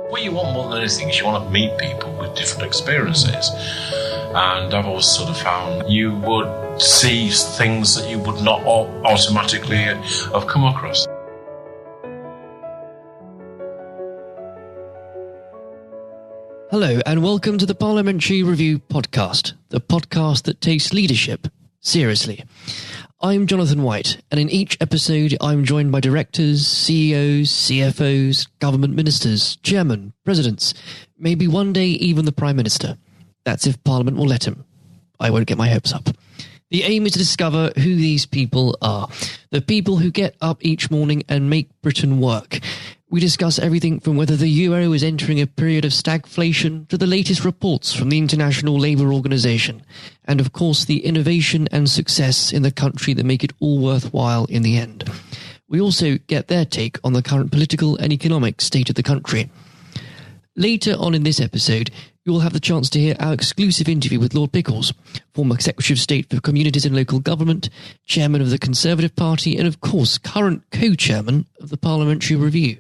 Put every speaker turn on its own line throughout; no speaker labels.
What you want more than anything is you want to meet people with different experiences. And I've always sort of found you would see things that you would not automatically have come across.
Hello and welcome to the Parliamentary Review podcast, the podcast that takes leadership seriously. I'm Jonathan White, and in each episode I'm joined by directors, CEOs, CFOs, government ministers, chairmen, presidents, maybe one day even the Prime Minister. That's if Parliament will let him. I won't get my hopes up. The aim is to discover who these people are, the people who get up each morning and make Britain work. We discuss everything from whether the euro is entering a period of stagflation to the latest reports from the International Labour Organization, and of course the innovation and success in the country that make it all worthwhile in the end. We also get their take on the current political and economic state of the country. Later on in this episode, you will have the chance to hear our exclusive interview with Lord Pickles, former Secretary of State for Communities and Local Government, Chairman of the Conservative Party, and of course current co-chairman of the Parliamentary Review.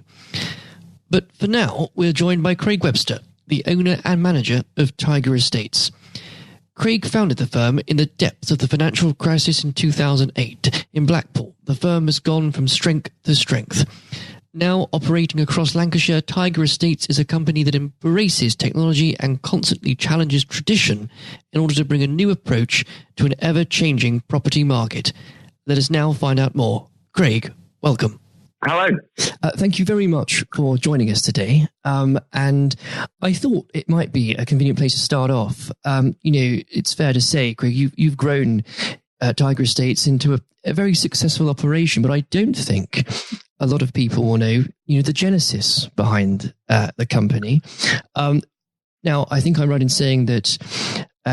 But for now, we're joined by Craig Webster, the owner and manager of Tiger Estates. Craig founded the firm in the depths of the financial crisis in 2008. In Blackpool, the firm has gone from strength to strength. Now operating across Lancashire, Tiger Estates is a company that embraces technology and constantly challenges tradition in order to bring a new approach to an ever-changing property market. Let us now find out more. Craig, welcome.
Hello.
Thank you very much for joining us today. And I thought it might be a convenient place to start off. It's fair to say, Craig, you've grown Tiger Estates into a very successful operation, but I don't think a lot of people will know, the genesis behind the company. Now, I think I'm right in saying that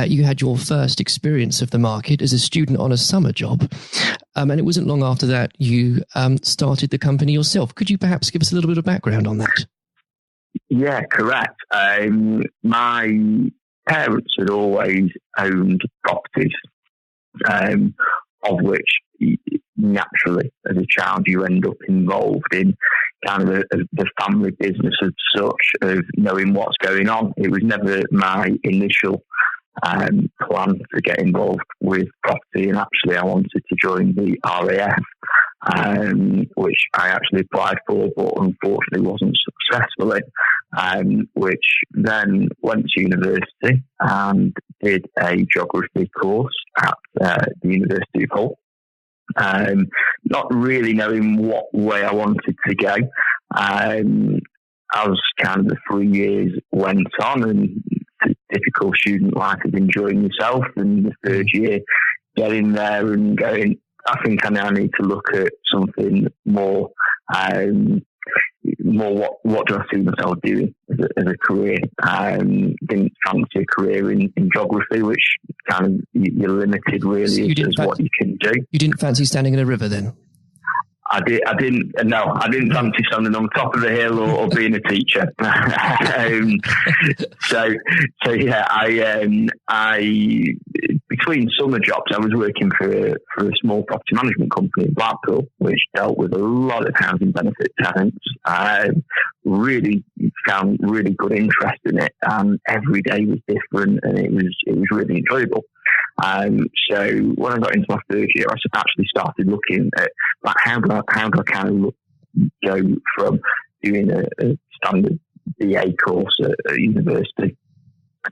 you had your first experience of the market as a student on a summer job, and it wasn't long after that you started the company yourself. Could you perhaps give us a little bit of background on that?
Yeah, correct. My parents had always owned properties, of which naturally, as a child, you end up involved in kind of the family business as such, of knowing what's going on. It was never my initial plan to get involved with property, and actually I wanted to join the RAF, which I actually applied for, but unfortunately wasn't successful in, which then went to university and did a geography course at the University of Hull. Not really knowing what way I wanted to go. As kind of the 3 years went on, and typical student life of enjoying yourself, and the third year getting there and going, I think I now need to look at something more, what do I see myself doing as a career? Didn't fancy a career in geography, which kind of you're limited really as what you can do.
You didn't fancy standing in a river then?
I didn't fancy standing on top of a hill or being a teacher. I between summer jobs, I was working for a small property management company in Blackpool, which dealt with a lot of housing benefit tenants. I really found really good interest in it, and every day was different, and it was really enjoyable. So when I got into my third year, I actually started looking at how do I kind of go from doing a standard BA course at university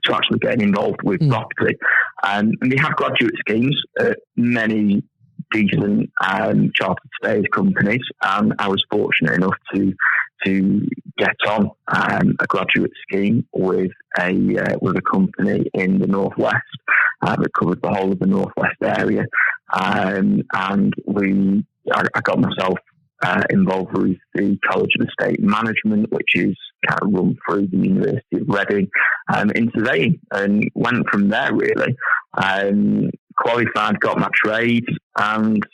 to actually getting involved with property. And they have graduate schemes at many decent chartered surveyors companies, and I was fortunate enough to get on a graduate scheme with a company in the northwest that covered the whole of the northwest area, and I got myself involved with the College of Estate Management, which is kind of run through the University of Reading, in surveying, and went from there really. Qualified, got my trade, and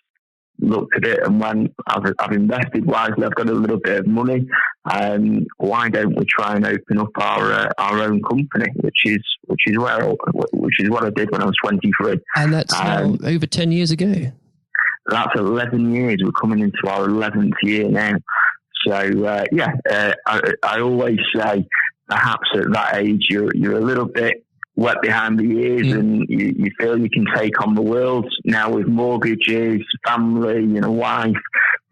looked at it and went, I've invested wisely, I've got a little bit of money, why don't we try and open up our own company, which is what I did when I was 23.
And that's now over 10 years ago.
That's 11 years. We're coming into our 11th year now. So, I always say perhaps at that age you're a little bit wet behind the ears, and you feel you can take on the world. Now with mortgages, family, wife,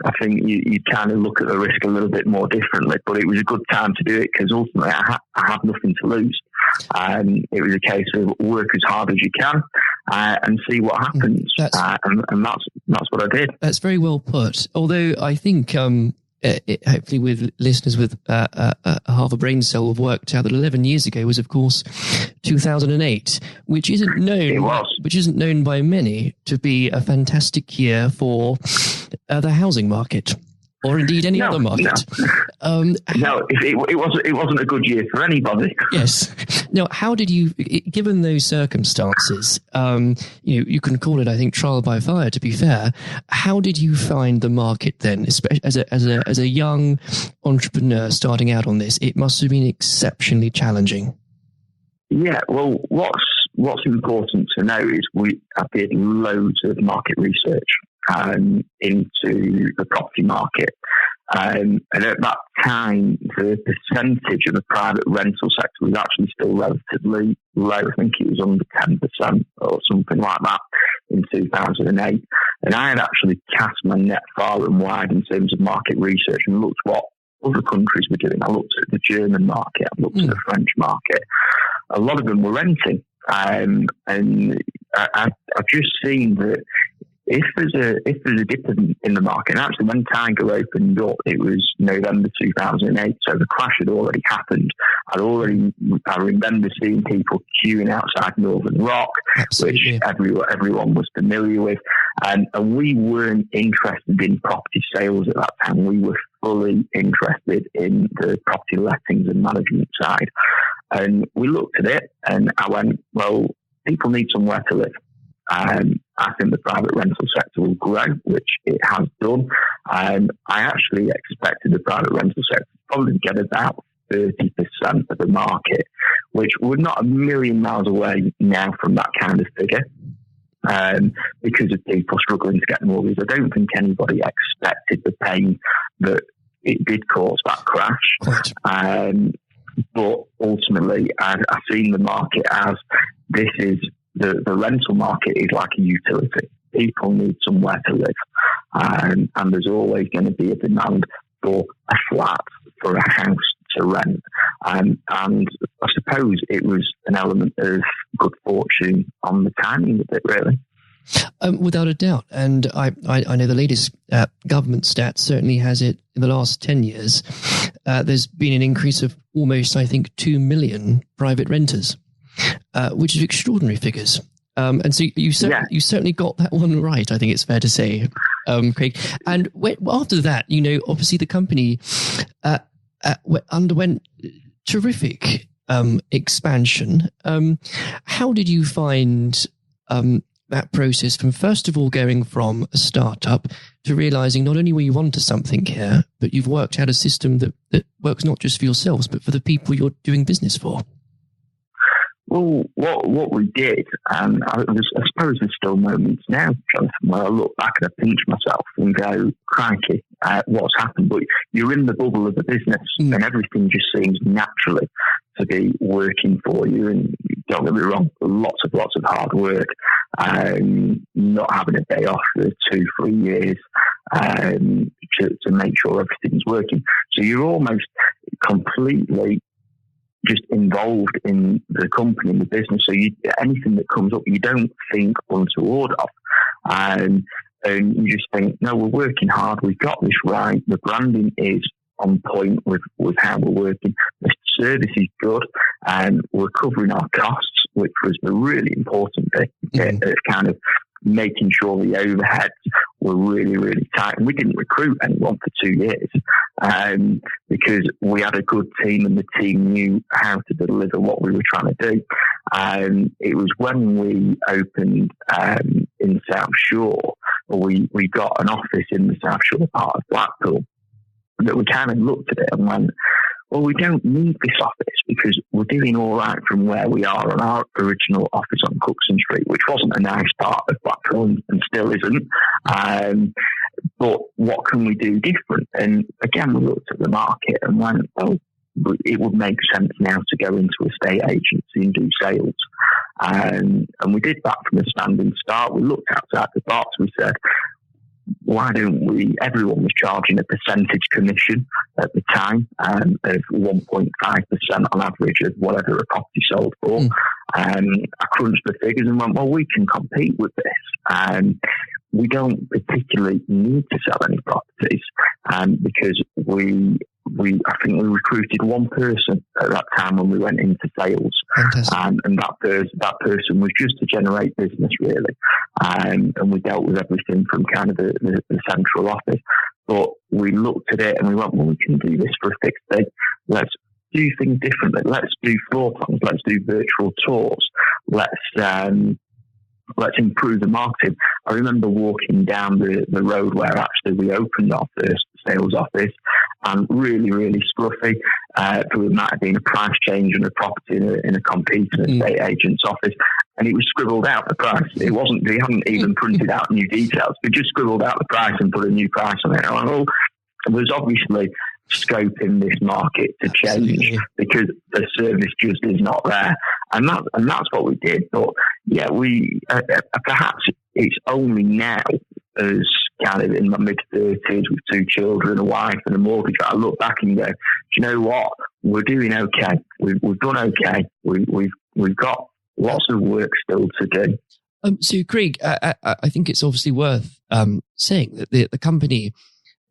I think you kind of look at the risk a little bit more differently. But it was a good time to do it because ultimately I had nothing to lose. It was a case of work as hard as you can and see what happens. And that's what I did.
That's very well put. Although I think hopefully with listeners with half a brain cell have worked out that 11 years ago was, of course, 2008, which isn't known by many to be a fantastic year for the housing market, or indeed any other market.
It wasn't a good year for anybody.
Yes. Now, how did you, given those circumstances, you can call it, I think, trial by fire, to be fair. How did you find the market then, especially as a young entrepreneur starting out on this? It must have been exceptionally challenging.
Yeah, well, what's important to know is I did loads of market research into the property market. And at that time, the percentage of the private rental sector was actually still relatively low. I think it was under 10% or something like that in 2008. And I had actually cast my net far and wide in terms of market research and looked what other countries were doing. I looked at the German market, I looked at the French market. A lot of them were renting. And I've just seen that if there's a dip in the market, and actually when Tiger opened up, it was November 2008, so the crash had already happened. I remember seeing people queuing outside Northern Rock, Absolutely. Which everyone was familiar with, and we weren't interested in property sales at that time. We were fully interested in the property lettings and management side. And we looked at it, and I went, well, people need somewhere to live. I think the private rental sector will grow, which it has done. I actually expected the private rental sector to probably get about 30% of the market, which we're not a million miles away now from that kind of figure. Because of people struggling to get mortgages. I don't think anybody expected the pain that it did cause that crash. But ultimately, I've seen the market as this is the rental market is like a utility. People need somewhere to live. And there's always going to be a demand for a flat, for a house to rent. And I suppose it was an element of good fortune on the timing of it, really.
Without a doubt. And I know the latest government stats certainly has it in the last 10 years. There's been an increase of almost, I think, 2 million private renters, which is extraordinary figures. And so you certainly got that one right, I think it's fair to say, Craig. And after that, obviously the company underwent terrific expansion. How did you find that process from, first of all, going from a startup to realizing not only were you onto something here, but you've worked out a system that works not just for yourselves, but for the people you're doing business for?
Well, what we did, and I suppose there's still moments now, Jonathan, where I look back and I pinch myself and go, crikey, what's happened? But you're in the bubble of the business and everything just seems naturally to be working for you. And don't get me wrong, lots of hard work, not having a day off for 2-3 years to make sure everything's working. So you're almost completely just involved in the company, in the business. So anything that comes up, you don't think untoward of. And you just think, no, we're working hard. We've got this right. The branding is on point with how we're working. The service is good. And we're covering our costs, which was the really important bit. It's kind of making sure the overheads were really, really tight. And we didn't recruit anyone for 2 years because we had a good team and the team knew how to deliver what we were trying to do. It was when we opened in South Shore, or we got an office in the South Shore part of Blackpool, that we kind of looked at it and went, well, we don't need this office because we're doing all right from where we are on our original office on Cookson Street, which wasn't a nice part of Blackpool and still isn't. But what can we do different? And again, we looked at the market and went, well, it would make sense now to go into a estate agency and do sales. And we did that from a standing start. We looked outside the box. We said, why don't we? Everyone was charging a percentage commission at the time of 1.5% on average of whatever a property sold for. I crunched the figures and went, well, we can compete with this. We don't particularly need to sell any properties because I think we recruited one person at that time when we went into sales. And that person was just to generate business, really. And we dealt with everything from kind of the central office. But we looked at it and we went, well, we can do this for a fixed fee. Let's do things differently. Let's do floor plans. Let's do virtual tours. Let's improve the marketing. I remember walking down the road where actually we opened our first sales office, and really, really scruffy. There might have been a price change on a property in a competing estate agent's office, and it was scribbled out the price. It wasn't. They hadn't even printed out new details. They just scribbled out the price and put a new price on it. And I'm like, well, there's obviously scope in this market to change because the service just is not there, and that's what we did. But yeah, we perhaps it's only now, as kind of in my mid-30s with 2 children, a wife and a mortgage, I look back and go, do you know what? We're doing okay. We've done okay. We've got lots of work still to do.
So, Craig, I think it's obviously worth saying that the company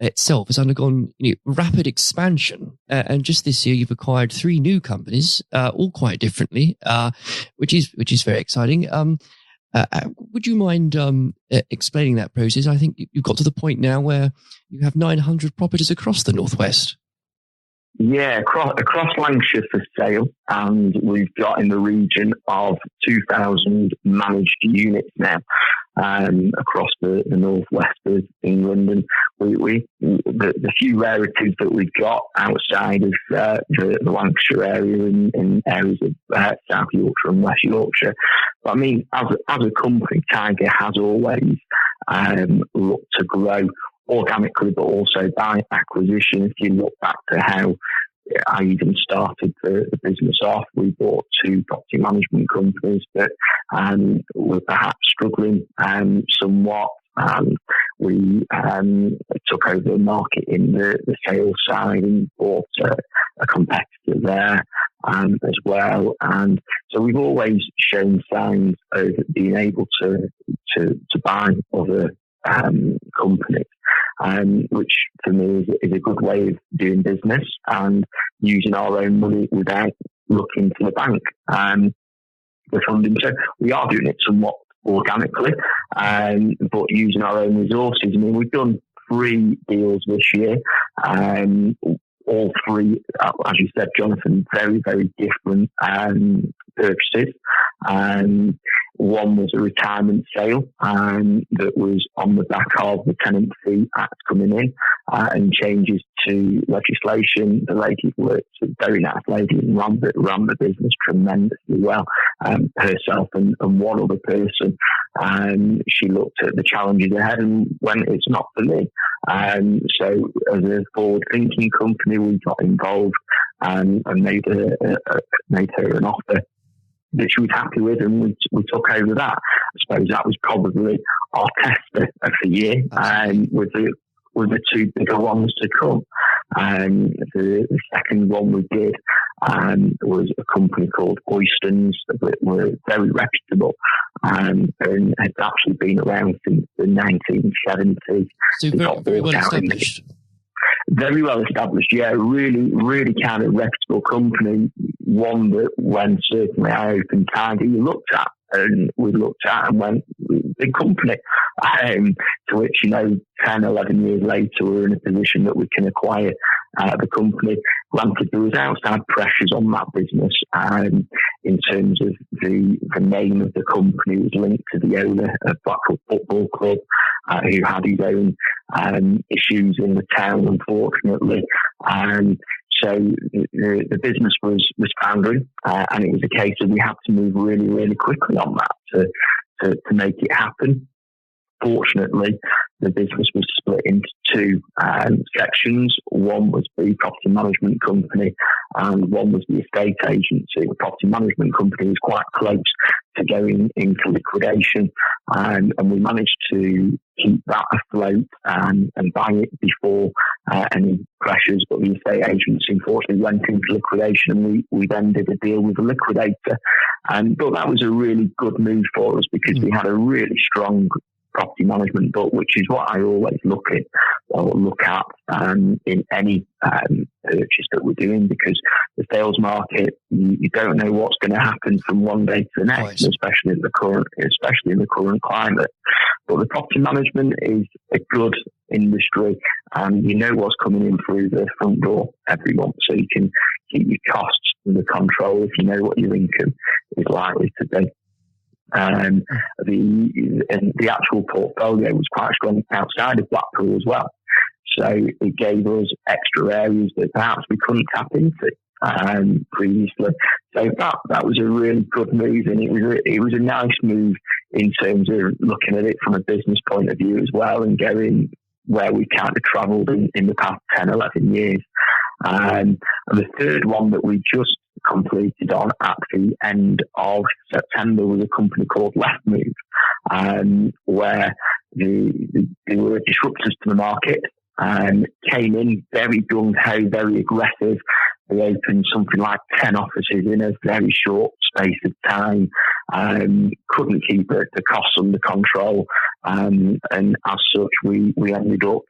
itself has undergone rapid expansion, and just this year you've acquired 3 new companies, all quite differently, which is very exciting. Would you mind explaining that process? I think you've got to the point now where you have 900 properties across the Northwest.
Yeah, across Lancashire for sale, and we've got in the region of 2,000 managed units now across the northwest of England. And the few rarities that we've got outside of the Lancashire area in areas of South Yorkshire and West Yorkshire. But I mean, as a company, Tiger has always looked to grow organically, but also by acquisition. If you look back to how I even started the business off, we bought 2 property management companies that were perhaps struggling somewhat. We took over the market in the sales side and bought a competitor there as well. And so we've always shown signs of being able to buy other companies, which for me is a good way of doing business and using our own money without looking to the bank for funding. So we are doing it somewhat organically, but using our own resources. I mean, we've done 3 deals this year. All 3, as you said, Jonathan, very, very different purchases. One was a retirement sale that was on the back of the Tenancy Act coming in and changes to legislation. The lady worked, a very nice lady, and ran the business tremendously well herself and one other person. She looked at the challenges ahead and went, it's not for me. So as a forward-thinking company, we got involved and made her an offer that she was happy with, and we took over that. I suppose that was probably our tester of the year, with the 2 bigger ones to come. The second one we did was a company called Oystons that were very reputable and had actually been around since the 1970s.
So very well established.
Very well established, yeah. Really, really kind of reputable company. One that when certainly I opened Tiger, we looked at and went, big company. To which, 10, 11 years later, we're in a position that we can acquire the company. Granted, there was outside pressures on that business in terms of the name of the company was linked to the owner of Blackpool Football Club, who had his own issues in the town, unfortunately. So the business was foundering, and it was a case of we had to move really, really quickly on that to make it happen. Fortunately, the business was split into two sections. One was the property management company and one was the estate agency. The property management company was quite close to going into liquidation, and we managed to keep that afloat and buy it before any pressures. But the estate agency unfortunately went into liquidation, and we then did a deal with the liquidator. But that was a really good move for us because we had a really strong property management book, which is what I always look at in any purchase that we're doing, because the sales market, you don't know what's going to happen from one day to the next, especially in the current climate. But the property management is a good industry, and you know what's coming in through the front door every month, so you can keep your costs under control if you know what your income is likely to be. The actual portfolio was quite strong outside of Blackpool as well, so it gave us extra areas that perhaps we couldn't tap into previously. So that was a really good move, and it was a nice move in terms of looking at it from a business point of view as well, and going where we kind of travelled in the past 10, 11 years. And the third one that we just completed on at the end of September was a company called Left Move, where they were disruptors to the market and came in very gung-ho, very aggressive. They opened something like 10 offices in a very short space of time, couldn't keep the costs under control, and as such we ended up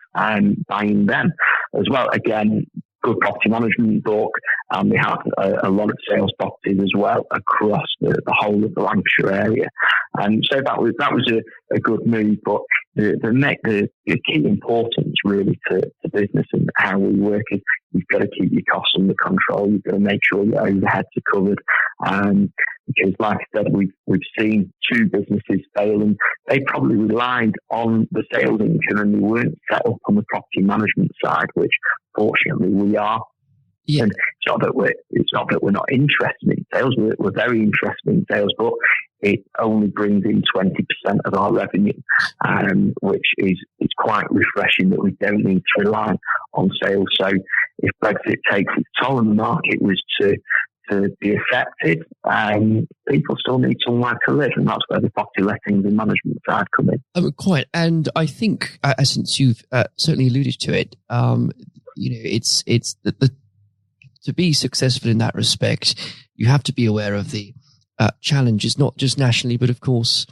buying them as well. Again, good property management book, and they have a lot of sales properties as well across the whole of the Lancashire area. And so that was a good move. But the key importance really to business and how we work is you've got to keep your costs under control. You've got to make sure your overheads are covered. Because like I said, we've seen two businesses fail, and they probably relied on the sales income and they weren't set up on the property management side, which fortunately we are. Yeah. And it's not that we're not interested in sales. We're very interested in sales, but it only brings in 20% of our revenue, which is quite refreshing that we don't need to rely on sales. So if Brexit takes its toll and the market was to be affected, people still need somewhere to live, and that's where the property lettings and management side come in.
Quite, and I think since you've certainly alluded to it, it's the to be successful in that respect, you have to be aware of the challenges, not just nationally, but of course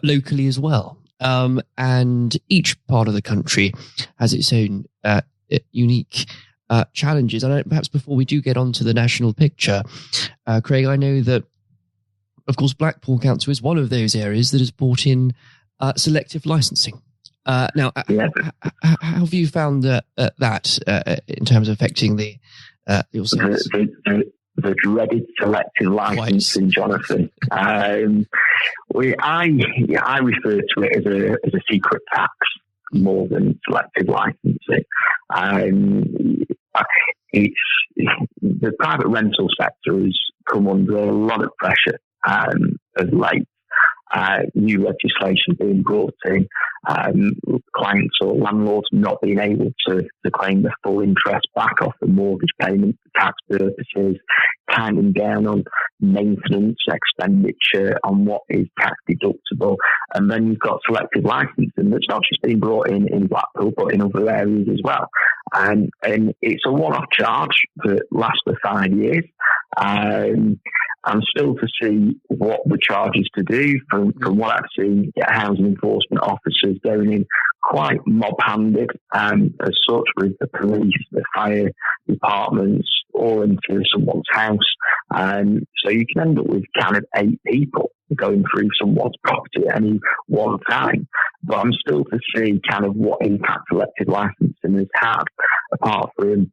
locally as well. And each part of the country has its own unique challenges. And perhaps before we do get onto the national picture, Craig, I know that, of course, Blackpool Council is one of those areas that has brought in selective licensing. Now, how have you found that in terms of affecting your sales?
The dreaded selective licensing, Jonathan. I refer to it as a secret tax more than selective licensing. The private rental sector has come under a lot of pressure of late. New legislation being brought in, clients or landlords not being able to claim the full interest back off the mortgage payment for tax purposes, tightening down on maintenance expenditure on what is tax deductible. And then you've got selective licensing that's not just being brought in Blackpool, but in other areas as well. And it's a one-off charge that lasts for 5 years. And still to see what the charge is to do. From what I've seen, you get housing enforcement officers going in quite mob-handed as such, with the police, the fire departments, all into someone's house. So you can end up with kind of 8 people going through someone's property at any one time. But I'm still to see kind of what impact selective licensing has had, apart from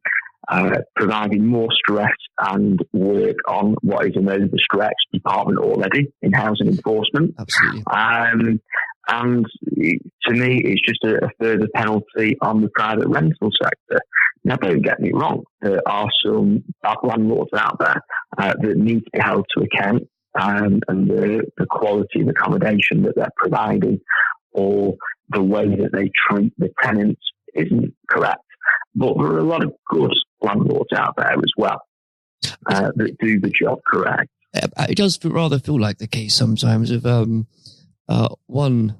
providing more stress and work on what is an overstretched department already in housing enforcement.
Absolutely.
And to me, it's just a further penalty on the private rental sector. Now, don't get me wrong, there are some bad landlords out there that need to be held to account, and the quality of accommodation that they're providing, or the way that they treat the tenants isn't correct. But there are a lot of good landlords out there as well that do the job correct.
It does rather feel like the case sometimes of one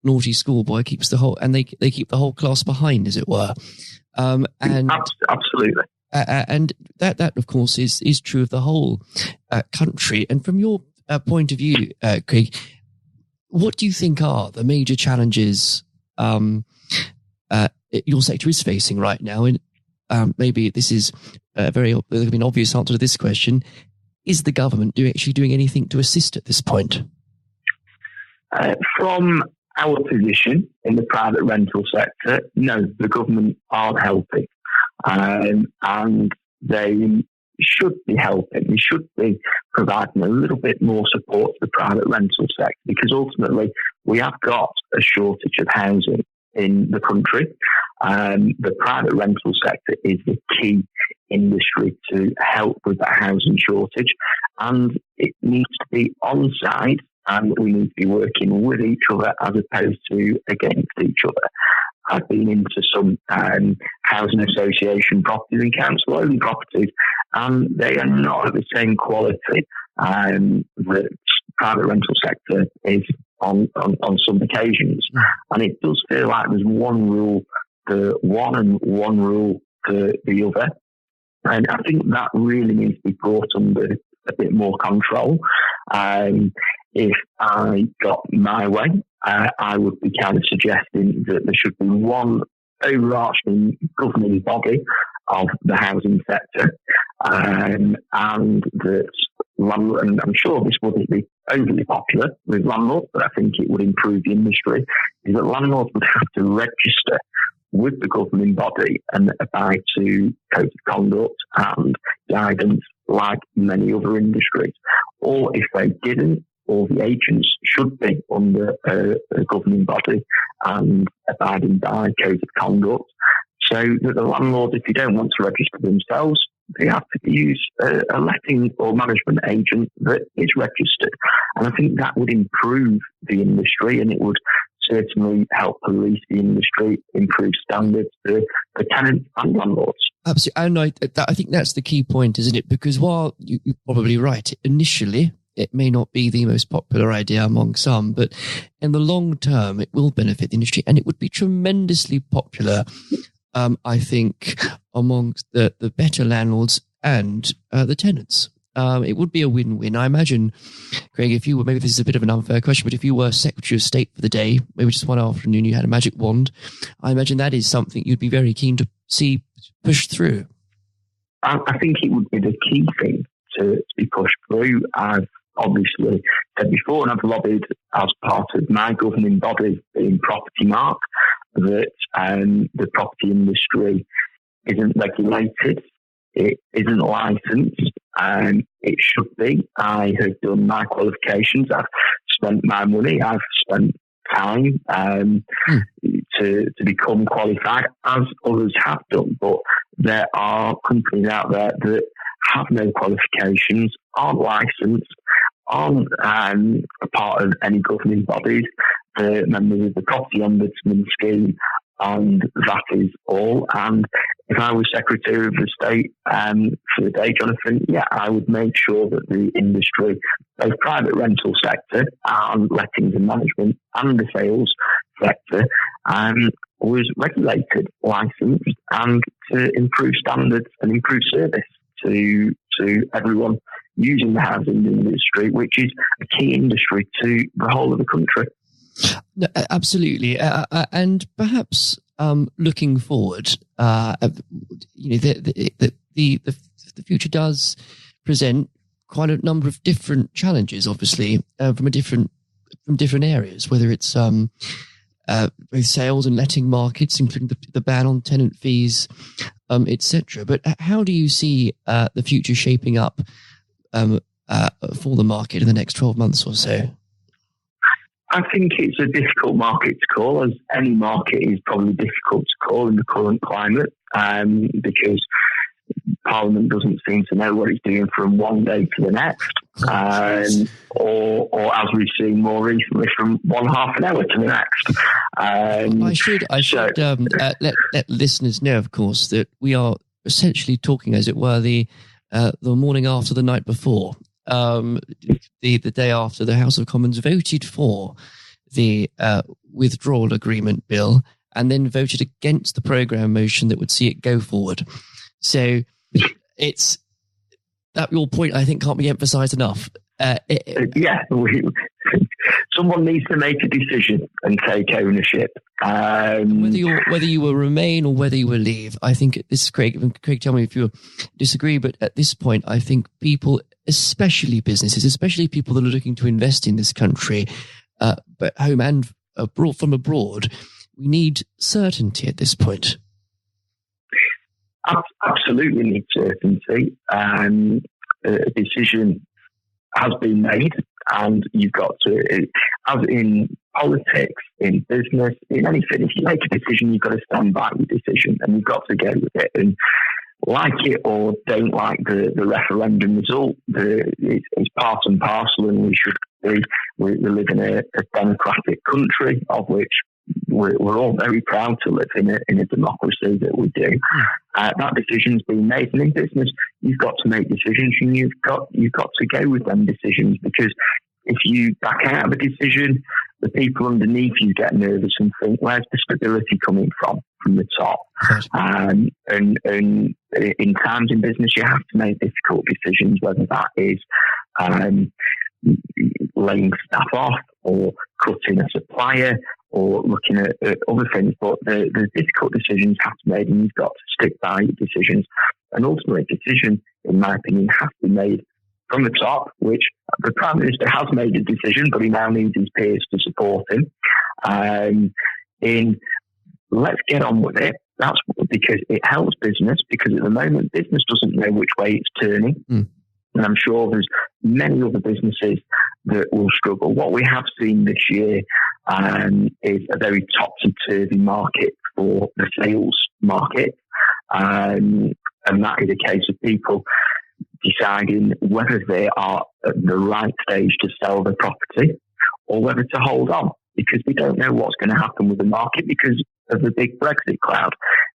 naughty schoolboy keeps the whole, and they keep the whole class behind, as it were. And
absolutely.
And that of course is true of the whole country. And from your point of view, Craig, what do you think are the major challenges your sector is facing right now? And maybe this is an obvious answer to this question. Is the government actually doing anything to assist at this point?
From our position in the private rental sector, no, the government aren't helping. And they should be helping. They should be providing a little bit more support to the private rental sector, because ultimately we have got a shortage of housing in the country. The private rental sector is the key industry to help with that housing shortage, and it needs to be on side, and we need to be working with each other as opposed to against each other. I've been into some housing association properties and council-owned properties, and they are not of the same quality that private rental sector is on some occasions. And it does feel like there's one rule for one and one rule for the other. And I think that really needs to be brought under a bit more control. If I got my way, I would be kind of suggesting that there should be one overarching governing body of the housing sector, and that landlord, and I'm sure this wouldn't be overly popular with landlords, but I think it would improve the industry, is that landlords would have to register with the governing body and abide to code of conduct and guidance like many other industries. Or if they didn't, all the agents should be under a governing body and abiding by codes of conduct, so that the landlords, if you don't want to register themselves, they have to use a letting or management agent that is registered. And I think that would improve the industry, and it would certainly help police the industry, improve standards for tenants and landlords.
Absolutely. And I think that's the key point, isn't it? Because while you're probably right, initially it may not be the most popular idea among some, but in the long term, it will benefit the industry, and it would be tremendously popular, I think, amongst the better landlords and the tenants. It would be a win-win. I imagine, Craig, if you were, maybe this is a bit of an unfair question, but if you were Secretary of State for the day, maybe just one afternoon, you had a magic wand, I imagine that is something you'd be very keen to see pushed through.
I think it would be the key thing to be pushed through. I've obviously said before, and I've lobbied as part of my governing body being Property Mark, that the property industry isn't regulated, it isn't licensed, and it should be. I have done my qualifications, I've spent my money, I've spent time to become qualified, as others have done. But there are companies out there that have no qualifications, aren't licensed, aren't a part of any governing bodies, members of the Property Ombudsman scheme, and that is all. And if I was Secretary of the State for the day, Jonathan, I would make sure that the industry, both private rental sector and lettings and management and the sales sector, was regulated, licensed, and to improve standards and improve service to everyone using the housing industry, which is a key industry to the whole of the country.
No, absolutely, and perhaps looking forward, the future does present quite a number of different challenges. Obviously, from different areas, whether it's both sales and letting markets, including the ban on tenant fees, etc. But how do you see the future shaping up for the market in the next 12 months or so?
I think it's a difficult market to call, as any market is probably difficult to call in the current climate, because Parliament doesn't seem to know what it's doing from one day to the next. or as we've seen more recently, from one half an hour to the next.
I should let listeners know, of course, that we are essentially talking, as it were, the morning after the night before, the day after the House of Commons voted for the withdrawal agreement bill and then voted against the programme motion that would see it go forward. So it's that your point, I think, can't be emphasised enough.
Someone needs to make a decision and take ownership.
Whether you will remain or whether you will leave, I think this is Craig. Craig, tell me if you disagree, but at this point, I think people, especially businesses, especially people that are looking to invest in this country, but home and from abroad, we need certainty at this point.
Absolutely need certainty. A decision has been made, and you've got to, as in politics, in business, in anything, if you make a decision, you've got to stand by your decision and you've got to go with it. And like it or don't like the referendum result, it's part and parcel, and we live in a democratic country, of which we're all very proud to live in a democracy that we do. That decision's been made, and in business, you've got to make decisions, and you've got to go with them decisions, because if you back out of a decision, the people underneath you get nervous and think, where's the stability coming from the top? And in times in business, you have to make difficult decisions, whether that is laying staff off or cutting a supplier or looking at other things. But the difficult decisions have to be made, and you've got to stick by your decisions. And ultimately, a decision, in my opinion, has to be made from the top, which the Prime Minister has made a decision, but he now needs his peers to support him. Let's get on with it. That's because it helps business, because at the moment, business doesn't know which way it's turning. And I'm sure there's many other businesses that will struggle. What we have seen this year is a very topsy-turvy market for the sales market. And that is a case of people deciding whether they are at the right stage to sell their property or whether to hold on, because we don't know what's going to happen with the market because of the big Brexit cloud.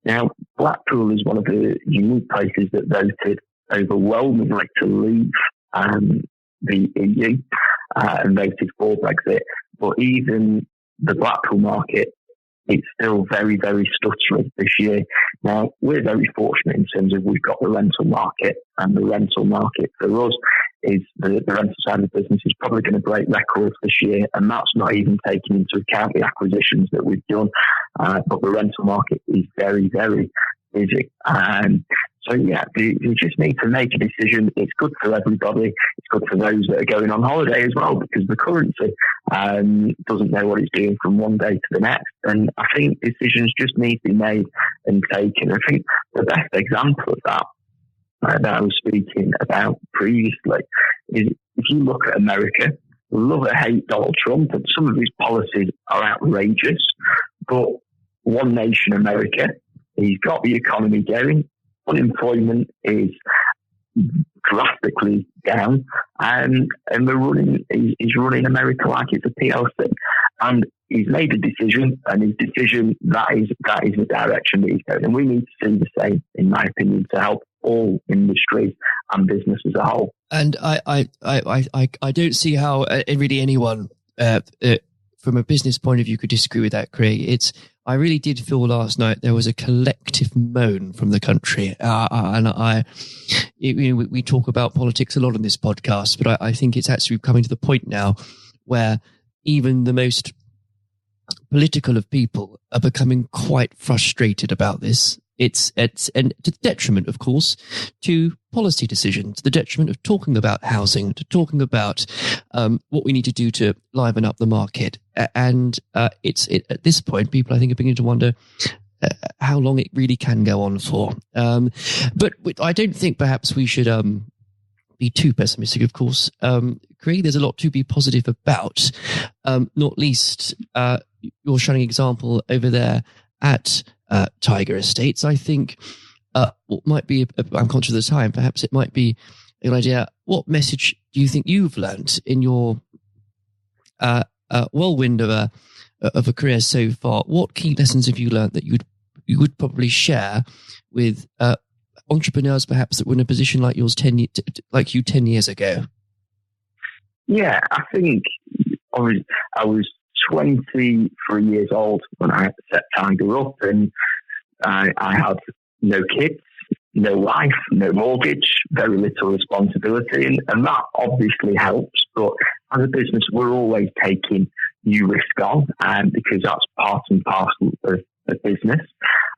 Now, Blackpool is one of the unique places that voted overwhelmingly to leave the EU and voted for Brexit. But even the Blackpool market, it's still very, very stuttery this year. Now, we're very fortunate in terms of we've got the rental market, and the rental market for us is the rental side of the business is probably going to break records this year, and that's not even taking into account the acquisitions that we've done. But the rental market is very, very busy. So, yeah, you just need to make a decision. It's good for everybody. It's good for those that are going on holiday as well, because the currency doesn't know what it's doing from one day to the next. And I think decisions just need to be made and taken. I think the best example of that I was speaking about previously is if you look at America, love or hate Donald Trump, and some of his policies are outrageous, but one nation, America, he's got the economy going. Unemployment is drastically down, and he's running America like it's a PLC. And he's made a decision, and his decision that is the direction that he's going. And we need to see the same, in my opinion, to help all industries and business as a whole.
And I don't see how really anyone from a business point of view could disagree with that, Craig. I really did feel last night there was a collective moan from the country. We talk about politics a lot on this podcast, but I think it's actually coming to the point now where even the most political of people are becoming quite frustrated about this. It's and to the detriment, of course, to policy decisions, to the detriment of talking about housing, to talking about what we need to do to liven up the market. And it's at this point, people, I think, are beginning to wonder how long it really can go on for. But I don't think perhaps we should be too pessimistic, of course. Craig, there's a lot to be positive about, not least your shining example over there at Tiger Estates. I think what might be, I'm conscious of the time, perhaps it might be an idea, what message do you think you've learnt in your whirlwind of a career so far? What key lessons have you learnt that you would probably share with entrepreneurs, perhaps, that were in a position like yours 10 years ago?
Yeah, I think I was 23 years old when I set Tiger up, and I had no kids, no wife, no mortgage, very little responsibility, and that obviously helps. But as a business, we're always taking new risk on, because that's part and parcel of the business.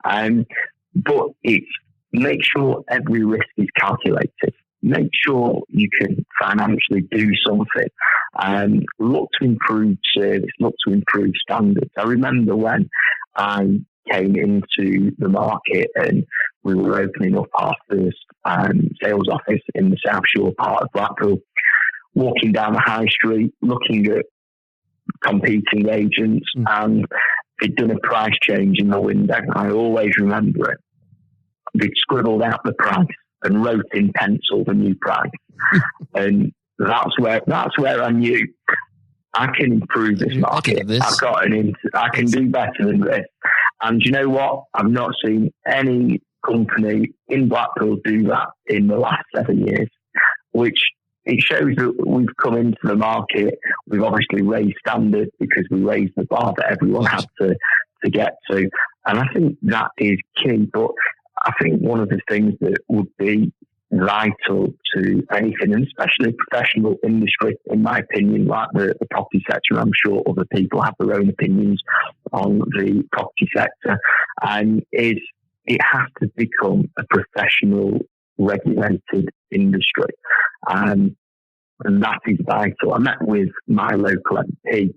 But it's make sure every risk is calculated. Make sure you can financially do something. Look to improve service, look to improve standards. I remember when I came into the market and we were opening up our first sales office in the South Shore part of Blackpool, walking down the high street, looking at competing agents, and they'd done a price change in the window. I always remember it. They'd scribbled out the price and wrote in pencil the new price. And that's where I knew I can improve this market. I can do better than this. And you know what? I've not seen any company in Blackpool do that in the last 7 years, which it shows that we've come into the market. We've obviously raised standards because we raised the bar that everyone had to get to. And I think that is key. But I think one of the things that would be vital to anything, and especially professional industry, in my opinion, like the property sector, I'm sure other people have their own opinions on the property sector, is it has to become a professional, regulated industry. And that is vital. I met with my local MP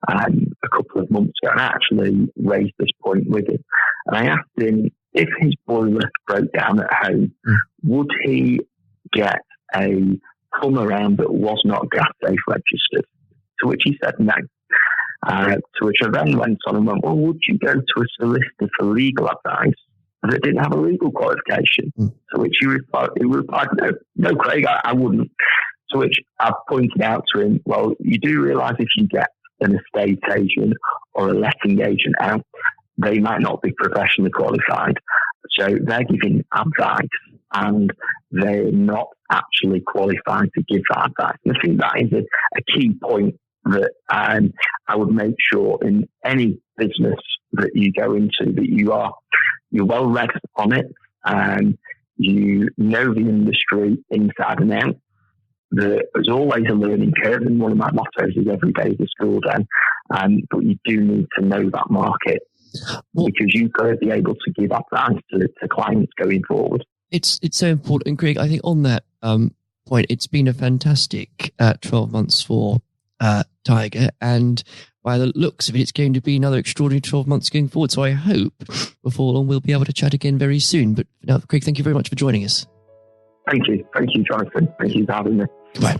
a couple of months ago, and I actually raised this point with him. And I asked him, if his boiler broke down at home, would he get a plumber around that was not gas safe registered? To which he said no. To which I then went on and went, well, would you go to a solicitor for legal advice that didn't have a legal qualification? To which he replied, no, Craig, I wouldn't. To which I pointed out to him, well, you do realise if you get an estate agent or a letting agent out, they might not be professionally qualified. So they're giving advice and they're not actually qualified to give that advice. And I think that is a key point that I would make sure in any business that you go into, that you're well read on it, and you know the industry inside and out. There's always a learning curve, and one of my mottos is every day is a school day. But you do need to know that market, because you've got to be able to give advice to clients going forward. It's
so important. And Craig, I think on that point, it's been a fantastic 12 months for Tiger, and by the looks of it, it's going to be another extraordinary 12 months going forward. So I hope before long we'll be able to chat again very soon. But now, Craig, thank you very much for joining us.
Thank you, Jonathan. Thank you for having me.
Goodbye.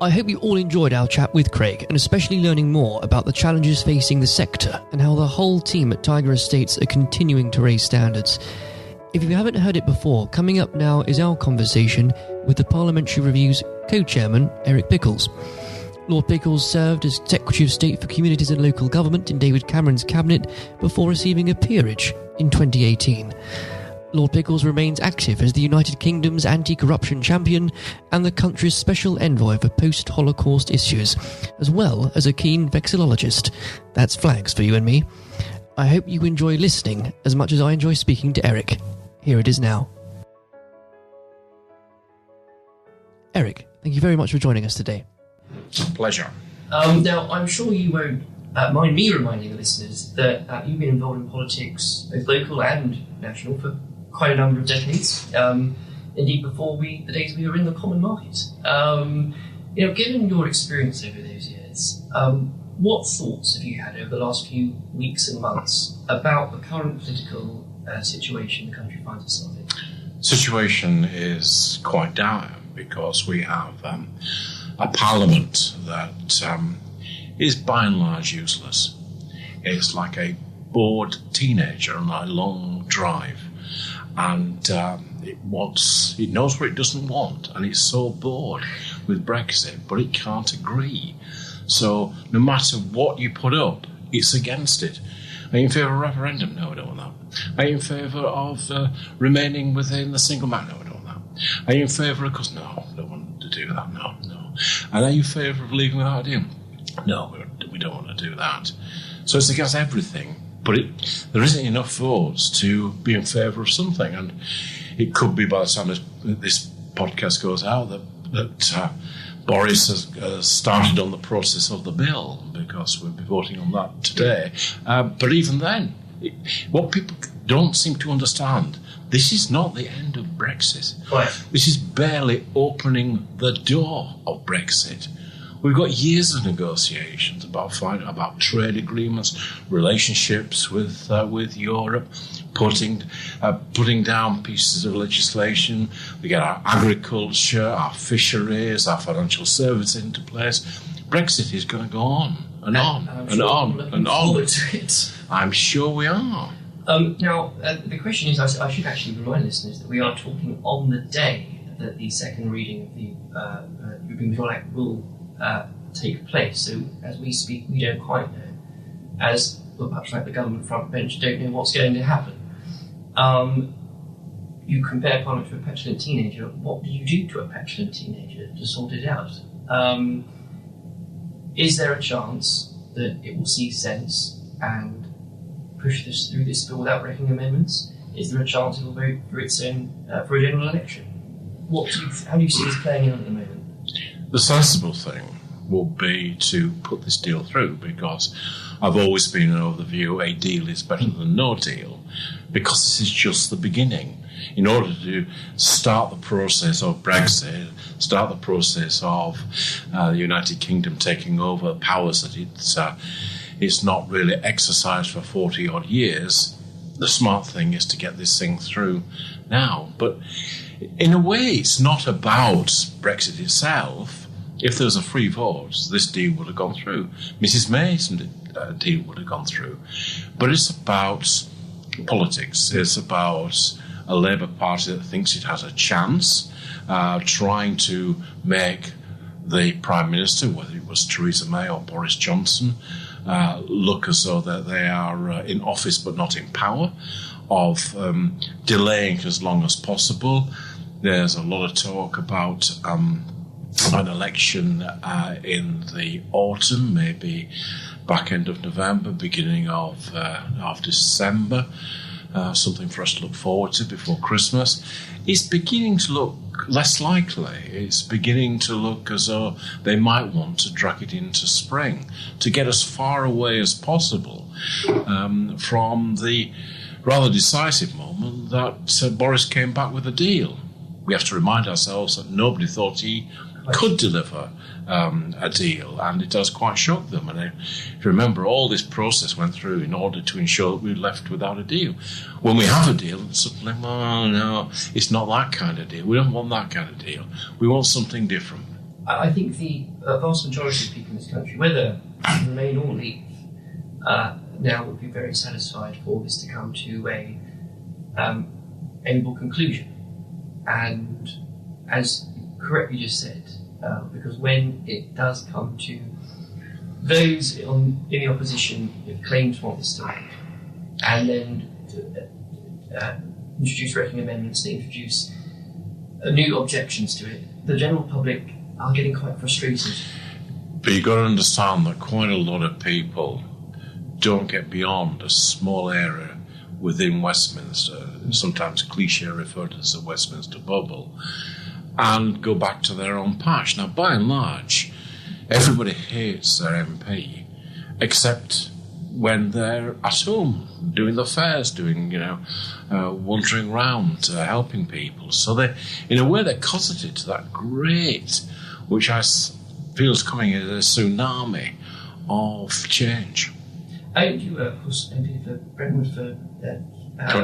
I hope you all enjoyed our chat with Craig, and especially learning more about the challenges facing the sector and how the whole team at Tiger Estates are continuing to raise standards. If you haven't heard it before, coming up now is our conversation with the Parliamentary Review's co-chairman, Eric Pickles. Lord Pickles served as Secretary of State for Communities and Local Government in David Cameron's cabinet before receiving a peerage in 2018. Lord Pickles remains active as the United Kingdom's anti-corruption champion and the country's special envoy for post-Holocaust issues, as well as a keen vexillologist. That's flags for you and me. I hope you enjoy listening as much as I enjoy speaking to Eric. Here it is now. Eric, thank you very much for joining us today.
It's a pleasure.
Now, I'm sure you won't mind me reminding the listeners that you've been involved in politics, both local and national, for quite a number of decades. Indeed, before the days we were in the common market. Given your experience over those years, what thoughts have you had over the last few weeks and months about the current political situation the country finds itself in?
Situation is quite dire because we have a parliament that is by and large useless. It's like a bored teenager on a long drive, and it knows what it doesn't want, and it's so bored with Brexit, but it can't agree. So no matter what you put up, it's against it. Are you in favour of a referendum? No, I don't want that. Are you in favour of remaining within the single market? No, I don't want that. Are you in favour of... No, I don't want to do that. No. And are you in favour of leaving without a deal? No, we don't want to do that. So it's against everything. But there isn't enough votes to be in favour of something. And it could be by the time this podcast goes out that Boris has started on the process of the bill, because we'll be voting on that today. But even then, what people don't seem to understand, this is not the end of Brexit.
Right.
This is barely opening the door of Brexit. We've got years of negotiations about trade agreements, relationships with Europe, putting down pieces of legislation. We get our agriculture, our fisheries, our financial services into place. Brexit is going to go on and on and on and on. I'm sure we are.
Now, the question is, I should actually remind listeners that we are talking on the day that the second reading of the European Withdrawal Act will take place. So, as we speak, we don't quite know. As, well, perhaps like the government front bench, don't know what's going to happen. You compare Parliament to a petulant teenager. What do you do to a petulant teenager to sort it out? Is there a chance that it will see sense and push this through this bill without making amendments? Is there a chance it will vote for its own for a general election? How do you see this playing out at the moment?
The sensible thing will be to put this deal through, because I've always been of the view a deal is better than no deal, because this is just the beginning. In order to start the process of Brexit, start the process of the United Kingdom taking over powers that it's not really exercised for 40-odd years, the smart thing is to get this thing through now. But in a way, it's not about Brexit itself. If there was a free vote, this deal would have gone through. Mrs May's deal would have gone through. But it's about politics. It's about a Labour Party that thinks it has a chance, trying to make the Prime Minister, whether it was Theresa May or Boris Johnson, look as though that they are in office but not in power, of delaying as long as possible. There's a lot of talk about an election in the autumn, maybe back end of November, beginning of December. Something for us to look forward to before Christmas. It's beginning to look less likely. It's beginning to look as though they might want to drag it into spring to get as far away as possible from the rather decisive moment that Boris came back with a deal. We have to remind ourselves that nobody thought he could deliver a deal, and it does quite shock them. And if you remember, all this process went through in order to ensure that we were left without a deal. When we have a deal, suddenly, oh no, it's not that kind of deal. We don't want that kind of deal. We want something different.
I think the vast majority of people in this country, whether remain or leave, now would be very satisfied for this to come to a amiable conclusion. And as correctly just said, because when it does come to those in the opposition who claim to want this to work, and then to, introduce wrecking amendments, they introduce new objections to it, the general public are getting quite frustrated.
But you've got to understand that quite a lot of people don't get beyond a small area within Westminster, sometimes cliche referred to as the Westminster bubble, and go back to their own patch. Now, by and large, everybody hates their MP, except when they're at home, doing the fairs, wandering around, helping people. So they, in a way, they're cosseted to that great, which I feel is coming as a tsunami of change.
You were, of course, MP for Brentwood for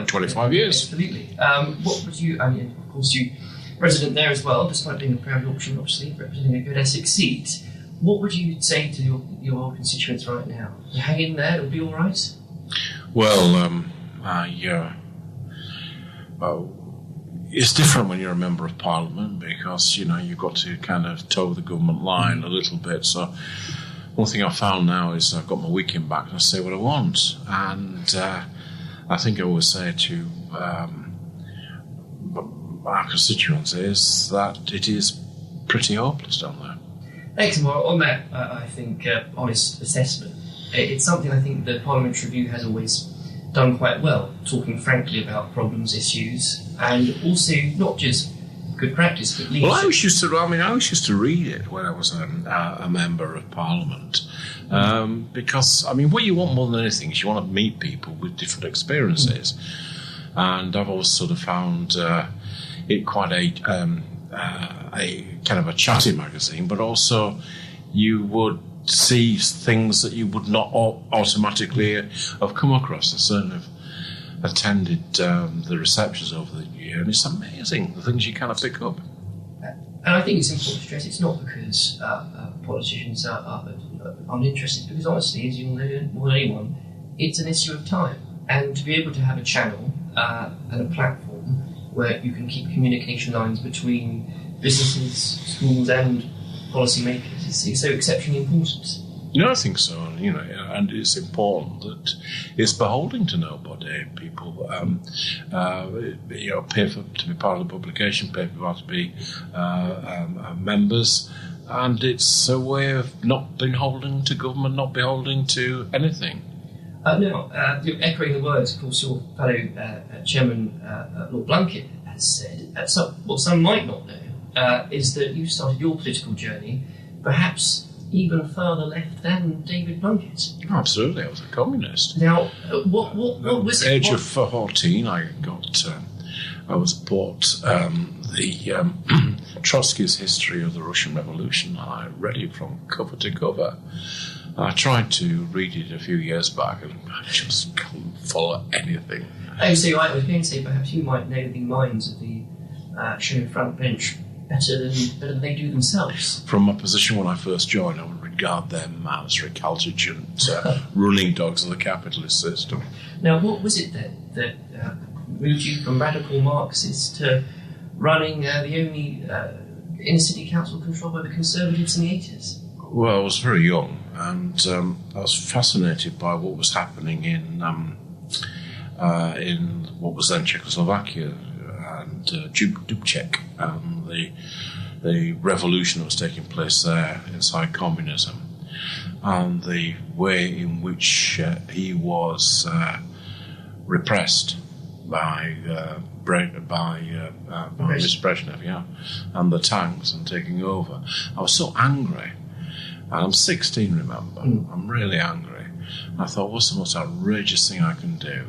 25 years.
Absolutely. What would you? I mean, of course, you resident there as well, despite being a proud Yorkshireman, obviously representing a good Essex seat. What would you say to your constituents right now? You hang in there; it'll be all right.
Well, it's different when you're a member of Parliament because, you've got to kind of toe the government line a little bit. So one thing I've found now is I've got my weekend back and I say what I want. And I think I always say to our constituents is that it is pretty hopeless down there.
Excellent. Well, on that, I think, honest assessment, it's something I think the Parliamentary Review has always done quite well, talking frankly about problems, issues, and also not just good practice, but leadership. Well,
I always used to read it when I was a member of Parliament, because what you want more than anything is you want to meet people with different experiences, and I've always sort of found it quite a kind of a chatty magazine, but also you would see things that you would not automatically have come across. I certainly have attended the receptions over the year, and it's amazing the things you kind of pick up.
And I think it's important to stress it's not because politicians are uninterested, because honestly, as you'll know more than anyone, it's an issue of time. And to be able to have a channel and a platform where you can keep communication lines between businesses, schools and policymakers is so exceptionally important.
I think so. And it's important that it's beholden to nobody. People, pay to be part of the publication, pay for to be members, and it's a way of not being beholden to government, not beholden to anything.
You're echoing the words, of course, your fellow Chairman Lord Blunkett has said. What some might not know is that you started your political journey perhaps even further left than David Blunkett.
Absolutely, I was a communist.
Now, what was it?
At the age of 14, I was bought the Trotsky's History of the Russian Revolution, and I read it from cover to cover. I tried to read it a few years back, and I just couldn't follow anything.
Oh, so I was going to say perhaps you might know the minds of the show front bench better than they do themselves.
From my position when I first joined, I would regard them as recalcitrant running dogs of the capitalist system.
Now, what was it that moved you from radical Marxists to running the only inner city council controlled by the Conservatives in the 80s?
Well, I was very young, and I was fascinated by what was happening in what was then Czechoslovakia and Dubček, and the revolution that was taking place there inside communism, and the way in which he was repressed by Mr. Brezhnev, and the tanks and taking over. I was so angry. And I'm 16, remember. I'm really angry. I thought, what's the most outrageous thing I can do?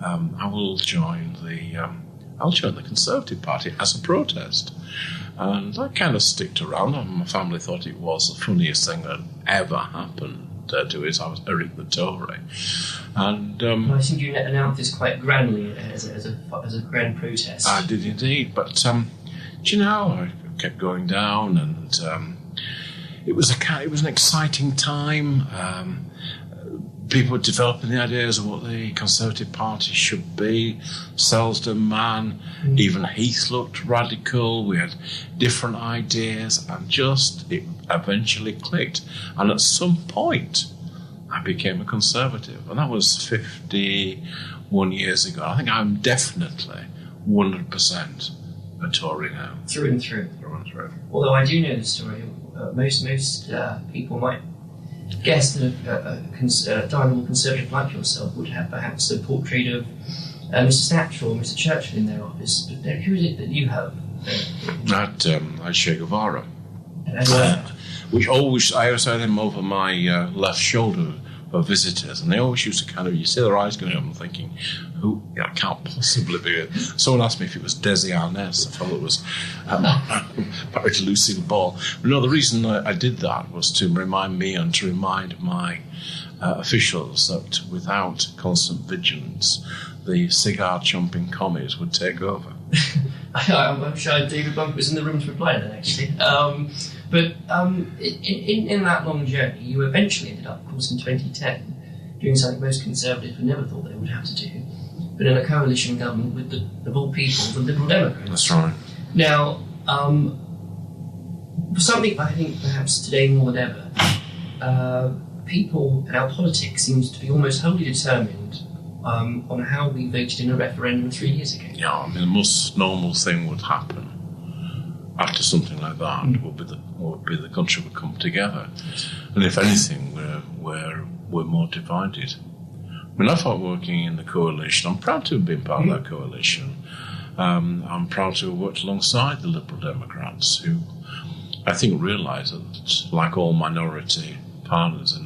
I will join the Conservative Party as a protest. And I kind of sticked around, and my family thought it was the funniest thing that ever happened to us. I was Eric the Tory. And
I think you announced this quite grandly as a grand protest.
I did indeed, but I kept going down, and it was an exciting time. People were developing the ideas of what the Conservative Party should be. Selsdon man, even Heath looked radical. We had different ideas, and it eventually clicked. And at some point, I became a Conservative, and that was 51 years ago. I think I'm definitely 100% a Tory now.
Through and through. Although I do know the story. Most people might guess that a dialogue Conservative like yourself would have perhaps a portrait of Mr. Thatcher or Mr. Churchill in their office. But who is it that you have?
I'd Che Guevara. Which I always had him over my left shoulder for visitors, and they always used to you see their eyes going up and thinking, who, I can't possibly be it. Someone asked me if it was Desi Arnaz. I thought it was married to Lucille Ball. But no, the reason I did that was to remind me and to remind my officials that without constant vigilance, the cigar-chomping commies would take over.
I'm sure David Blunkett was in the room to reply then, actually. But in that long journey, you eventually ended up, of course, in 2010, doing something most Conservatives would never thought they would have to do, been in a coalition government with, of all people, the Liberal Democrats.
That's right.
Now, for something I think perhaps today more than ever, people and our politics seems to be almost wholly determined on how we voted in a referendum 3 years ago.
Yeah, I mean, the most normal thing would happen after something like that would be the country would come together, and if anything, we're more divided. I mean, I thought working in the coalition, I'm proud to have been part of that coalition. I'm proud to have worked alongside the Liberal Democrats, who I think realised that, like all minority partners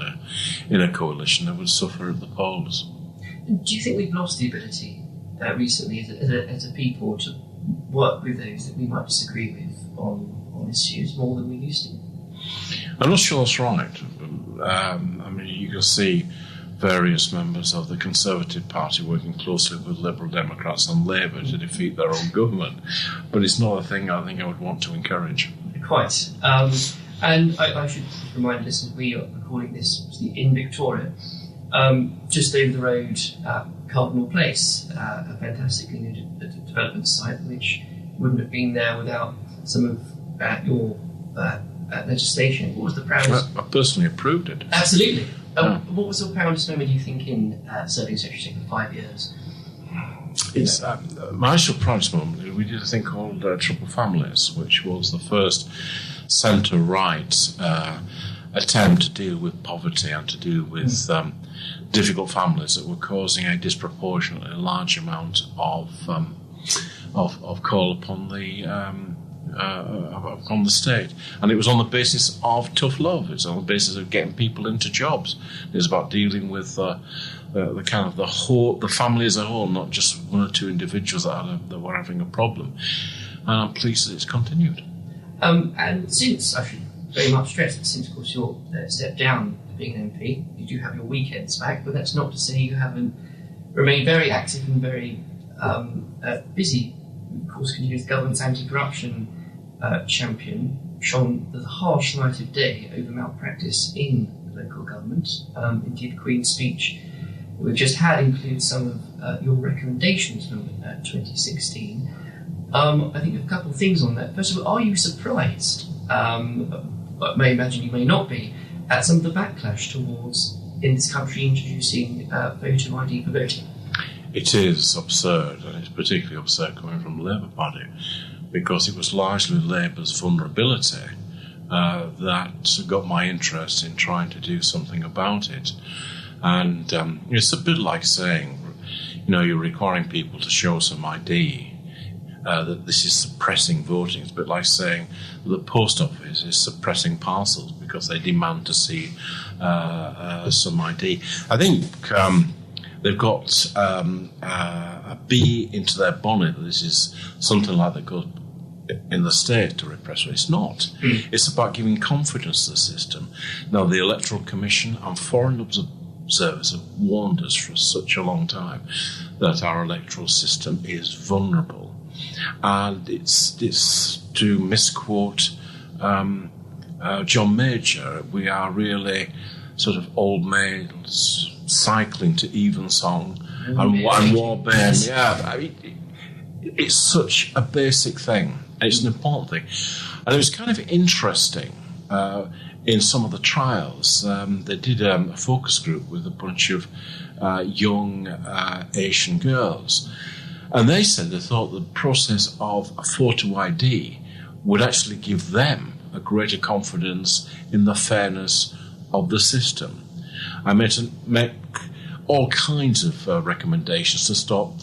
in a coalition, they would suffer at the polls.
Do you think we've lost the ability recently as a people to work with those that we might disagree with on issues more than we used to?
I'm not sure that's right. I mean, you can see various members of the Conservative Party working closely with Liberal Democrats and Labour to defeat their own government, but it's not a thing I think I would want to encourage.
Quite. And I should remind listeners, we are recording this in Victoria, just over the road at Cardinal Place, a fantastic new development site which wouldn't have been there without some of your legislation. What was the proudest?
I personally approved it.
Absolutely. What was the proudest moment, do you think, in serving Secretary for 5 years?
It's my actual proudest moment. We did a thing called Triple Families, which was the first centre-right attempt to deal with poverty and to deal with difficult families that were causing a disproportionately large amount of call upon the state. And it was on the basis of tough love. It's on the basis of getting people into jobs. It was about dealing with the kind of the family as a whole, not just one or two individuals that were having a problem. And I'm pleased that it's continued.
And since, I should very much stress that since, of course, you're stepped down being an MP, you do have your weekends back, but that's not to say you haven't remained very active and very busy. Of course, continuing as the government's anti-corruption champion, shone the harsh light of day over malpractice in the local government. Indeed, the Queen's speech we've just had includes some of your recommendations from 2016. I think a couple of things on that. First of all, are you surprised, I may imagine you may not be, at some of the backlash towards, in this country, introducing voter ID for voting?
It is absurd, and it's particularly absurd coming from the Labour Party, because it was largely Labour's vulnerability that got my interest in trying to do something about it. And it's a bit like saying, you're requiring people to show some ID, that this is suppressing voting. It's a bit like saying the post office is suppressing parcels because they demand to see some ID. I think they've got a bee into their bonnet that this is something like that goes in the state to repress it. It's not. It's about giving confidence to the system. Now, the Electoral Commission and foreign observers have warned us for such a long time that our electoral system is vulnerable. And it's to misquote John Major, we are really sort of old males cycling to evensong and Warband. Yeah, I mean, it's such a basic thing. It's an important thing. And it was kind of interesting in some of the trials. They did a focus group with a bunch of young Asian girls. And they said they thought the process of a photo ID would actually give them a greater confidence in the fairness of the system. I make all kinds of recommendations to stop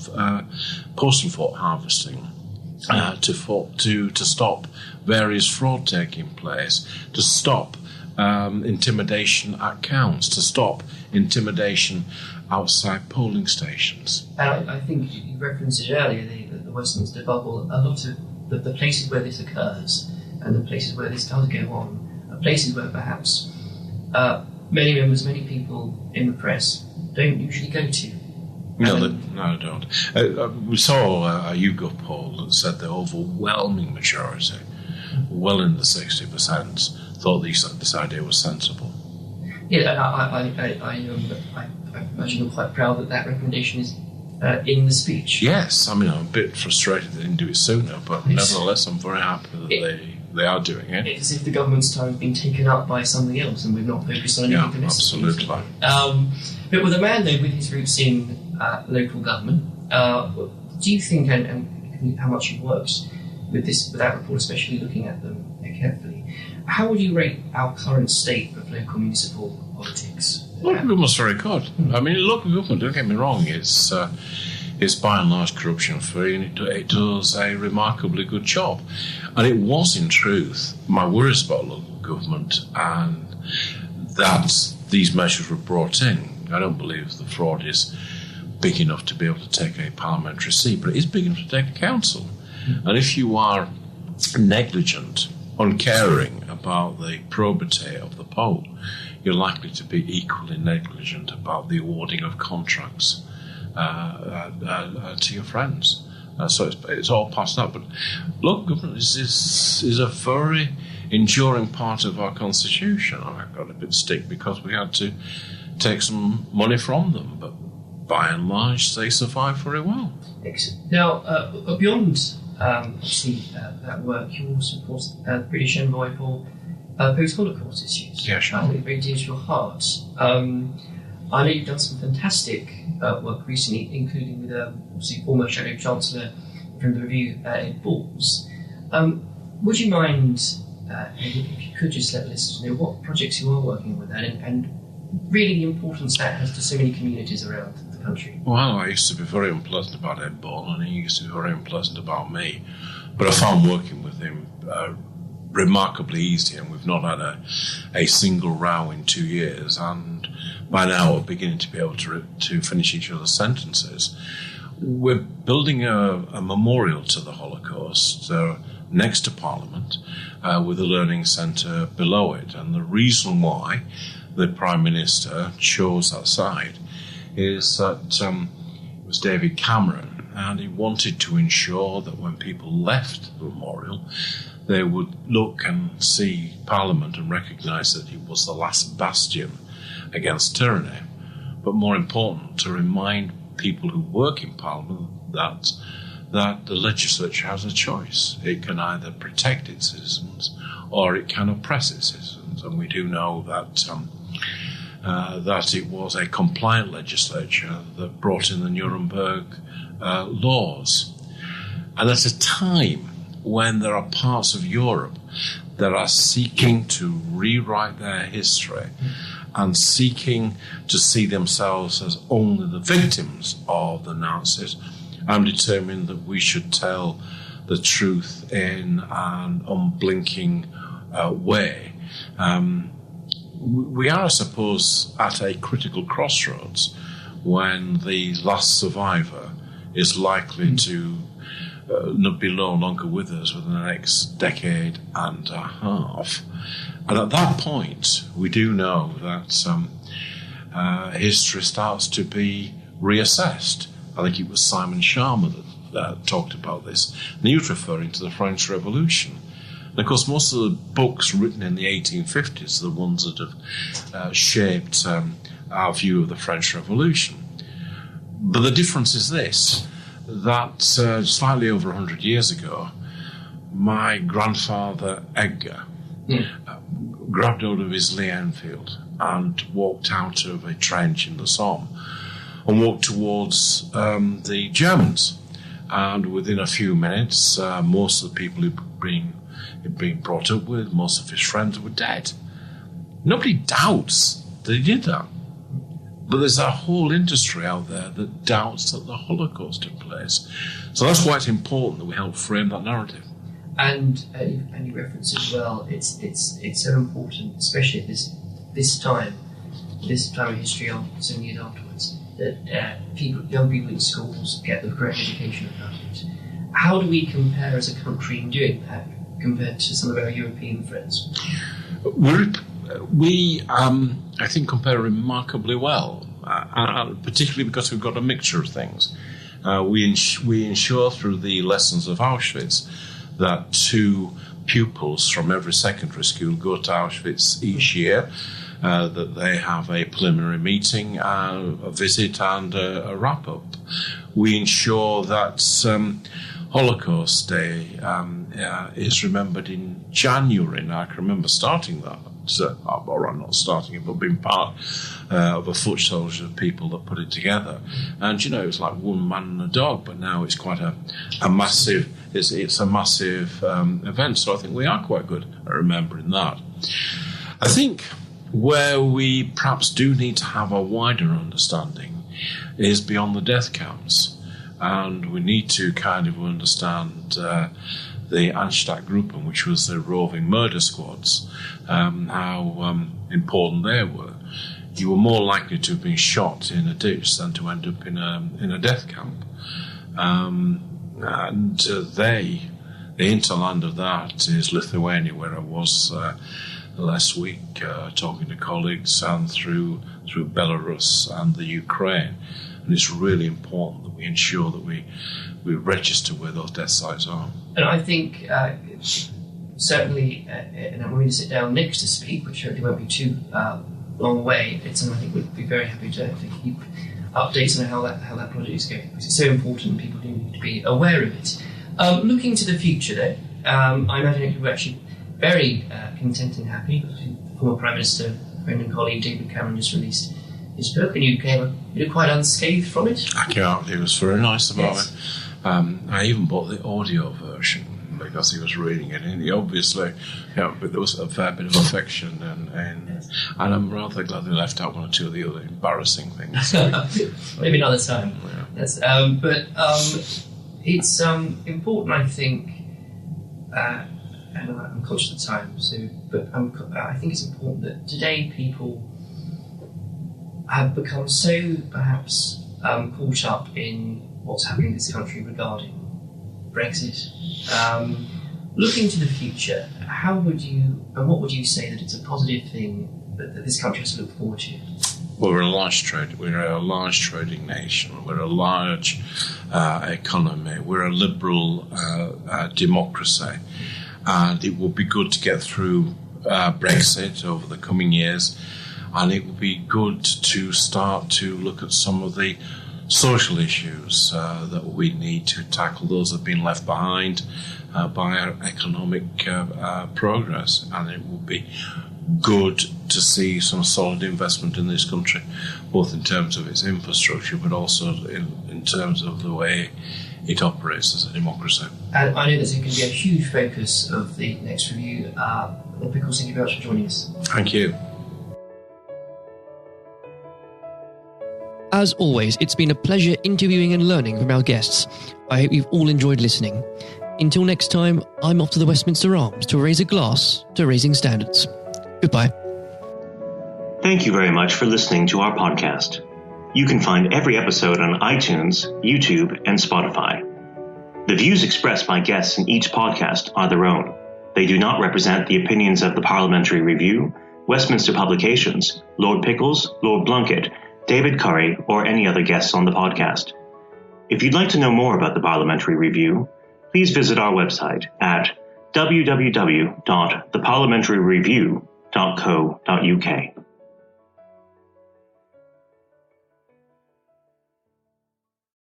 postal vote harvesting, to stop various fraud taking place, to stop intimidation at counts, to stop intimidation outside polling stations.
And I think you referenced it earlier, the Westminster bubble. A lot of the places where this occurs and the places where this does go on are places where perhaps many people in the press don't usually go to.
No, they don't. We saw a YouGov poll that said the overwhelming majority, well in the 60%, thought this idea was sensible.
Yeah, I imagine you're quite proud that recommendation is in the speech.
Yes, I mean, I'm a bit frustrated they didn't do it sooner, but nevertheless, I'm very happy that they are doing it.
It's as if the government's time has been taken up by something else and we've not focused on anything.
Yeah, absolutely.
But with a man, though, with his roots in local government, do you think, and how much you've worked with that report, especially looking at them carefully, how would you rate our current state of local municipal politics?
Local government's very good. I mean, local government, don't get me wrong, it's by and large corruption-free, and it does a remarkably good job. And it was, in truth, my worries about local government and that these measures were brought in. I don't believe the fraud is big enough to be able to take a parliamentary seat, but it is big enough to take a council. And if you are negligent, uncaring about the probity of the poll, you're likely to be equally negligent about the awarding of contracts to your friends. So it's all past that. But local government is a very enduring part of our constitution. I got a bit stick because we had to take some money from them, but by and large they survive very well.
Excellent. Now, beyond obviously that work, you also, of course, British envoy for post-Holocaust issues.
Yeah, sure.
Very dear to your heart. I know you've done some fantastic work recently, including with obviously former Shadow Chancellor from the Review, Ed Balls. Would you mind, if you could just let listeners know what projects you are working with and really the importance that has to so many communities around the country? Well,
I used to be very unpleasant about Ed Ball, and he used to be very unpleasant about me. But I found working with him remarkably easy, and we've not had a single row in 2 years, and by now we're beginning to be able to finish each other's sentences. We're building a memorial to the Holocaust next to Parliament with a learning centre below it, and the reason why the Prime Minister chose that site is that it was David Cameron, and he wanted to ensure that when people left the memorial, they would look and see Parliament and recognise that it was the last bastion against tyranny. But more important, to remind people who work in Parliament that the legislature has a choice. It can either protect its citizens or it can oppress its citizens. And we do know that it was a compliant legislature that brought in the Nuremberg laws. And at a time when there are parts of Europe that are seeking to rewrite their history and seeking to see themselves as only the victims of the Nazis, I'm determined that we should tell the truth in an unblinking way. We are, I suppose, at a critical crossroads when the last survivor is likely to be no longer with us within the next decade and a half. And at that point, we do know that history starts to be reassessed. I think it was Simon Sharma that talked about this. And he was referring to the French Revolution. And of course, most of the books written in the 1850s are the ones that have shaped our view of the French Revolution. But the difference is this, that slightly over 100 years ago, my grandfather Edgar grabbed hold of his Lee Enfield and walked out of a trench in the Somme and walked towards the Germans. And within a few minutes, most of the people he'd been brought up with, most of his friends were dead. Nobody doubts that he did that. But there's a whole industry out there that doubts that the Holocaust took place. So that's why it's important that we help frame that narrative.
And you reference as well, it's so important, especially at this time of history, so many years afterwards, that young people in schools get the correct education about it. How do we compare as a country in doing that compared to some of our European friends?
We I think, compare remarkably well, particularly because we've got a mixture of things. We ensure through the lessons of Auschwitz that 2 pupils from every secondary school go to Auschwitz each year. that they have a preliminary meeting, a visit and a wrap-up. We ensure that Holocaust Day is remembered in January. Now, I can remember starting that, or not starting it, but being part of a foot soldier of people that put it together. And, it was like one man and a dog, but now it's quite a massive, it's a massive event. So I think we are quite good at remembering that. I think where we perhaps do need to have a wider understanding is beyond the death counts. And we need to kind of understand the Anstalt-Gruppen, which was the roving murder squads, how important they were. You were more likely to have been shot in a ditch than to end up in a death camp. The hinterland of that is Lithuania, where I was last week talking to colleagues, and through Belarus and the Ukraine. And it's really important that we ensure that we register where those death sites are.
And I think certainly, and I'm going to sit down next to speak, which hopefully won't be too long away. It's something I think we'd be very happy to keep updates on how that project is going, because it's so important and people do need to be aware of it. Looking to the future, though, I imagine it could be actually very content and happy. Former Prime Minister, friend and colleague David Cameron just released his book, and you're quite unscathed from it.
I can't. He was very nice about it. I even bought the audio version because he was reading it, and he obviously, but there was a fair bit of affection, and I'm rather glad they left out one or two of the other embarrassing things.
Maybe another time.
Yeah.
Yes, but it's important, I think, and I'm conscious of time. I think it's important that today people have become so perhaps caught up in what's happening in this country regarding Brexit. Looking to the future, what would you say that it's a positive thing that this country has to look forward to?
Well, we're a large trading nation. We're a large economy. We're a liberal democracy, and it will be good to get through Brexit over the coming years. And it would be good to start to look at some of the social issues that we need to tackle, those that have been left behind by our economic progress. And it would be good to see some solid investment in this country, both in terms of its infrastructure, but also in terms of the way it operates as a democracy.
And I know that's going to be a huge focus of the next review. Lord Pickles, thank you very much for joining us.
Thank you.
As always, it's been a pleasure interviewing and learning from our guests. I hope you've all enjoyed listening. Until next time, I'm off to the Westminster Arms to raise a glass to raising standards. Goodbye.
Thank you very much for listening to our podcast. You can find every episode on iTunes, YouTube, and Spotify. The views expressed by guests in each podcast are their own. They do not represent the opinions of the Parliamentary Review, Westminster Publications, Lord Pickles, Lord Blunkett, David Curry, or any other guests on the podcast. If you'd like to know more about the Parliamentary Review, please visit our website at www.theparliamentaryreview.co.uk.